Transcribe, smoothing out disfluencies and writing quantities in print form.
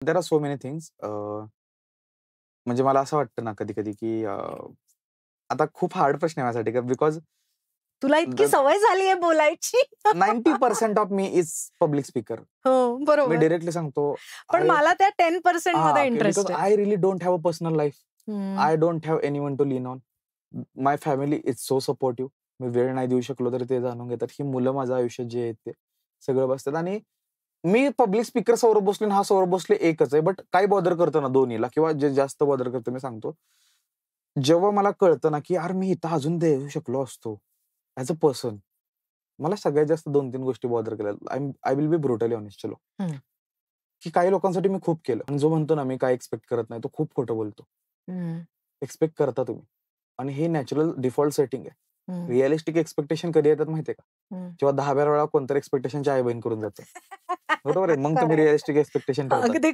There are so many things. म्हणजे मला असं वाटतं ना कधी-कधी, की आता खूप हार्ड प्रश्न आहे माझ्यासाठी बिकॉज तुला इतकी सवय झाली आहे बोलायची. 90% of me is public speaker. हो, मी बरोबर. डायरेक्टली सांगतो. पण मला त्या 10% मध्ये बिकॉज इंटरेस्ट आहे. I really don't have a personal life. Hmm. I don't have anyone to lean on. My family is so supportive. मी वेळ नाही देऊ शकलो तरी ते जाणून घेतात. ही मुलं माझ्या आयुष्यात जे आहेत ते सगळं बसतात आणि मी पब्लिक स्पीकर सौरभ भोसले आणि हा सौरभ भोसले एकच आहे. बट काय बॉदर करतं ना दोन्हीला किंवा जे जास्त बॉदर करतं मी सांगतो. जेव्हा मला कळतं ना, की यार मी इथं अजून देऊ शकलो असतो ॲज अ पर्सन. मला सगळ्यात जास्त 2-3 गोष्टी बॉदर केल्या. I will be brutally honest चलो. हं. की काही लोकांसाठी मी खूप केलं आणि जो म्हणतो ना मी काय एक्स्पेक्ट करत नाही तो खूप खोटं बोलतो. हं. एक्स्पेक्ट करता तुम्ही आणि हे नॅचरल डिफॉल्ट सेटिंग आहे. हं. रिअलिस्टिक एक्स्पेक्टेशन कधी येतात माहितीये का? हं. जेव्हा 10 वेळा कोणतरी एक्स्पेक्टेशनची आई-बहीण करून जातं. बरोबर आहे. मग तुम्ही रिअलिस्टिक एक्स्पेक्टेशन ठेवता. अगदी